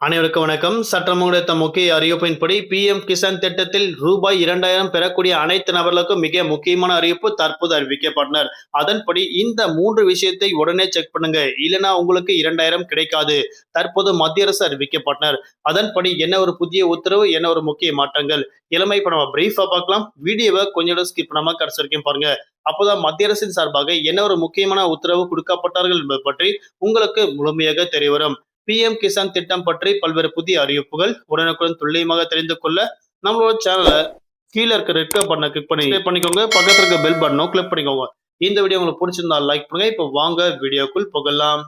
அனைவருக்கும் வணக்கம். சற்றம் கிடைத்த முக்கிய அறிவிப்பின்படி பிஎம் கிசான் திட்டத்தில் ரூபாய் 2000 பெறக்கூடிய அனைத்து நபர்களுக்கும் மிக முக்கியமான அறிவிப்பு தற்போது அறிவிக்கப்பட்டனர். அதன்படி இந்த 3 விஷயத்தை உடனே செக் பண்ணுங்க. இல்லைன்னா உங்களுக்கு 2000 கிடைக்காது. தற்போது மத்திய அரசு அறிவிக்கப்பட்டனர். அதன்படி என்ன ஒரு புதிய உத்தரவு, என்ன ஒரு முக்கிய மாற்றங்கள், இளமை இப்ப நம்ம பிரீஃபா பார்க்கலாம். வீடியோவை கொஞ்சம் ஸ்கிப் பண்ணாம கடைசி வரைக்கும் பாருங்க. அப்போதான் மத்திய அரசின் சார்பாக என்ன ஒரு முக்கியமான உத்தரவு கொடுக்கப்பட்டார்கள் என்பது பற்றி உங்களுக்கு முழுமையாக தெரிய வரும். பிஎம் கிசான் திட்டம் பற்றி பல்வேறு புதிய அறிவிப்புகள் உடனுக்குடன் துல்லியமாக தெரிந்து கொள்ள நம்மளோட சேனலை கீழே இருக்க ரெட் பட்டனை கிளிக் பண்ணிக்கோங்க. பக்கத்துல இருக்க பெல் பட்டனும் கிளிக் பண்ணிக்கோங்க. இந்த வீடியோ உங்களுக்கு பிடிச்சிருந்தா லைக் பண்ணுங்க. இப்போ வாங்க வீடியோக்குள் போகலாம்.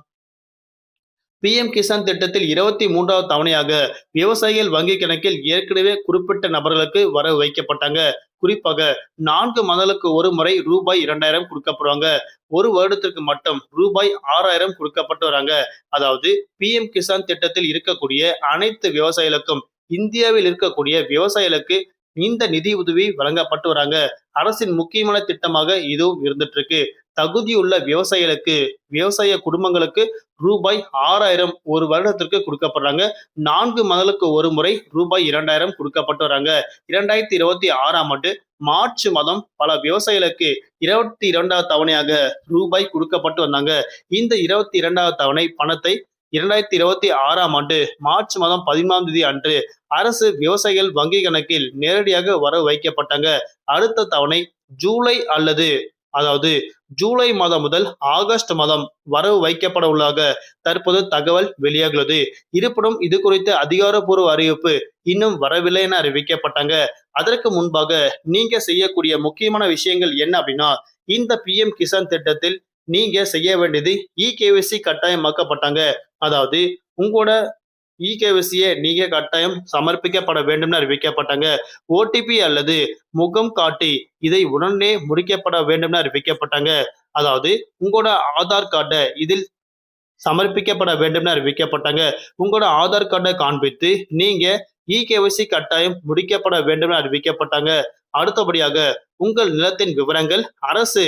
பிஎம் கிசான் திட்டத்தில் 23வது தவணையாக விவசாயிகள் வங்கி கணக்கில் ஏற்கனவே குறிப்பிட்ட நபர்களுக்கு வரவு வைக்கப்பட்டாங்க. குறிப்பாக 4 மாதங்களுக்கு ஒரு முறை ரூபாய் 2000 கொடுக்கப்படுவாங்க. ஒரு வருடத்திற்கு மட்டும் ரூபாய் 6000 கொடுக்கப்பட்டு வராங்க. அதாவது பிஎம் கிசான் திட்டத்தில் இருக்கக்கூடிய அனைத்து விவசாயிகளுக்கும், இந்தியாவில் இருக்கக்கூடிய விவசாயிகளுக்கு இந்த நிதி உதவி வழங்கப்பட்டு வராங்க. அரசின் முக்கியமான திட்டமாக இதுவும் இருந்துட்டு இருக்கு. தகுதியுள்ள விவசாயிகளுக்கு, விவசாய குடும்பங்களுக்கு ரூபாய் 6000 ஒரு வருடத்திற்கு கொடுக்கப்படுறாங்க. 4 மாதங்களுக்கு ஒரு முறை ரூபாய் 2000 கொடுக்கப்பட்டு வராங்க. 2026ஆம் ஆண்டு மார்ச் மாதம் பல விவசாயிகளுக்கு 22வது தவணையாக ரூபாய் கொடுக்கப்பட்டு வந்தாங்க. இந்த 22வது தவணை பணத்தை 2026ஆம் ஆண்டு மார்ச் மாதம் 13ஆம் தேதி அன்று அரசு விவசாயிகள் வங்கி கணக்கில் நேரடியாக வரவு வைக்கப்பட்டாங்க. அடுத்த தவணை ஜூலை அதாவது ஜூலை மாதம் முதல் ஆகஸ்ட் மாதம் வரவு வைக்கப்பட உள்ளதாக தற்போது தகவல் வெளியாகுள்ளது. இருப்பினும் இது குறித்த அதிகாரப்பூர்வ அறிவிப்பு இன்னும் வரவில்லை என அறிவிக்கப்பட்டாங்க. அதற்கு முன்பாக நீங்க செய்யக்கூடிய முக்கியமான விஷயங்கள் என்ன அப்படின்னா, இந்த பிஎம் கிசான் திட்டத்தில் நீங்க செய்ய வேண்டியது இகேவிசி கட்டாயமாக்கப்பட்டாங்க. அதாவது உங்களோட இகேவிசியை நீங்க கட்டாயம் சமர்ப்பிக்கப்பட வேண்டும் அறிவிக்கப்பட்டாங்க. ஓடிபி அல்லது முகம் காட்டி இதை உடனே முடிக்கப்பட வேண்டும் அறிவிக்கப்பட்டாங்க. அதாவது உங்களோட ஆதார் கார்டை இதில் சமர்ப்பிக்கப்பட வேண்டும் அறிவிக்கப்பட்டாங்க. உங்களோட ஆதார் கார்டை காண்பித்து நீங்க இகேவிசி கட்டாயம் முடிக்கப்பட வேண்டும் அறிவிக்கப்பட்டாங்க. அடுத்தபடியாக உங்கள் நிலத்தின் விவரங்கள் அரசு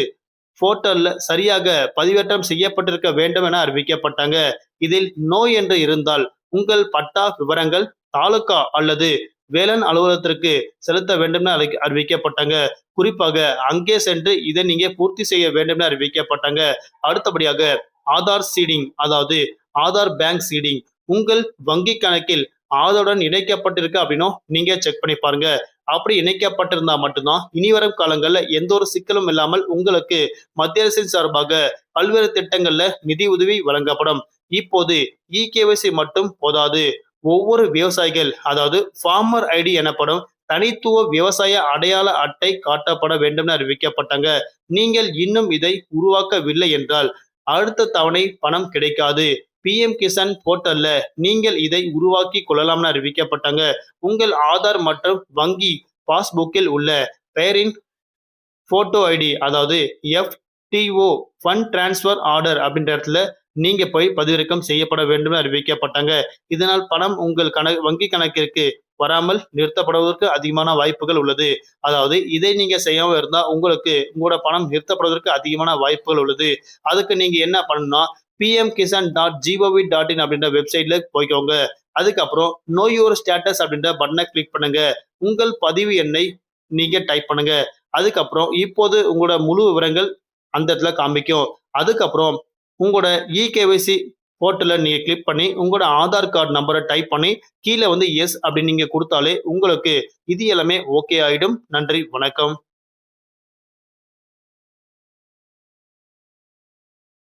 போர்ட்டல்ல சரியாக பதிவேற்றம் செய்யப்பட்டிருக்க வேண்டும் என அறிவிக்கப்பட்டாங்க. இதில் நோய் என்று இருந்தால் உங்கள் பட்டா விவரங்கள் தாலுகா அல்லது வேளாண் அலுவலகத்திற்கு செலுத்த வேண்டும் என அறிவிக்கப்பட்டாங்க. குறிப்பாக அங்கே சென்று இதை நீங்க பூர்த்தி செய்ய வேண்டும் என அறிவிக்கப்பட்டாங்க. அடுத்தபடியாக ஆதார் சீடிங், அதாவது ஆதார் பேங்க் சீடிங் உங்கள் வங்கி கணக்கில் ஆதாருடன் இணைக்கப்பட்டிருக்கு அப்படின்னும் நீங்க செக் பண்ணி பாருங்க. அப்படி இணைக்கப்பட்டிருந்தா மட்டும்தான் இனிவரும் காலங்களில் எந்த ஒரு சிக்கலும் இல்லாமல் உங்களுக்கு மத்திய அரசின் சார்பாக பல்வேறு திட்டங்கள்ல நிதி உதவி வழங்கப்படும். இப்போது இகேவிசி மட்டும் போதாது. ஒவ்வொரு விவசாயிகள், அதாவது ஃபார்மர் ஐடி எனப்படும் தனித்துவ விவசாய அடையாள அட்டை காட்டப்பட வேண்டும் என அறிவிக்கப்பட்டாங்க. நீங்கள் இன்னும் இதை உருவாக்கவில்லை என்றால் அடுத்த தவணை பணம் கிடைக்காது. பிஎம் கிசான் போர்ட்டல்ல நீங்கள் இதை உருவாக்கி கொள்ளலாம்னு அறிவிக்கப்பட்டாங்க. உங்கள் ஆதார் மற்றும் வங்கி பாஸ்புக்கில் உள்ள பெயரின் போட்டோ ஐடி, அதாவது எஃப்டிஓ ஃபண்ட் டிரான்ஸ்ஃபர் ஆர்டர் அப்படின்ற இடத்துல நீங்க போய் பதிவிறக்கம் செய்யப்பட வேண்டும் அறிவிக்கப்பட்டாங்க. இதனால் பணம் உங்கள் வங்கி கணக்கிற்கு வராமல் நிறுத்தப்படுவதற்கு அதிகமான வாய்ப்புகள் உள்ளது. அதாவது இதை நீங்க செய்யாம இருந்தா உங்களுக்கு உங்களோட பணம் நிறுத்தப்படுவதற்கு அதிகமான வாய்ப்புகள் உள்ளது. அதுக்கு நீங்க என்ன பண்ணணும்னா pmkisan.gov.in அப்படின்ற வெப்சைட்ல போய்க்கோங்க. அதுக்கப்புறம் நோ யுவர் ஸ்டேட்டஸ் அப்படின்ற பட்டனை கிளிக் பண்ணுங்க. உங்கள் பதிவு எண்ணை நீங்க டைப் பண்ணுங்க. அதுக்கப்புறம் இப்போது உங்களோட முழு விவரங்கள் அந்த இடத்துல காமிக்கும். அதுக்கப்புறம் உங்களோட இகேவிசி போர்ட்டலை நீங்க கிளிக் பண்ணி உங்களோட ஆதார் கார்டு நம்பரை டைப் பண்ணி கீழே எஸ் அப்படின்னு நீங்க கொடுத்தாலே உங்களுக்கு இது எல்லாமே ஓகே ஆயிடும். நன்றி, வணக்கம்.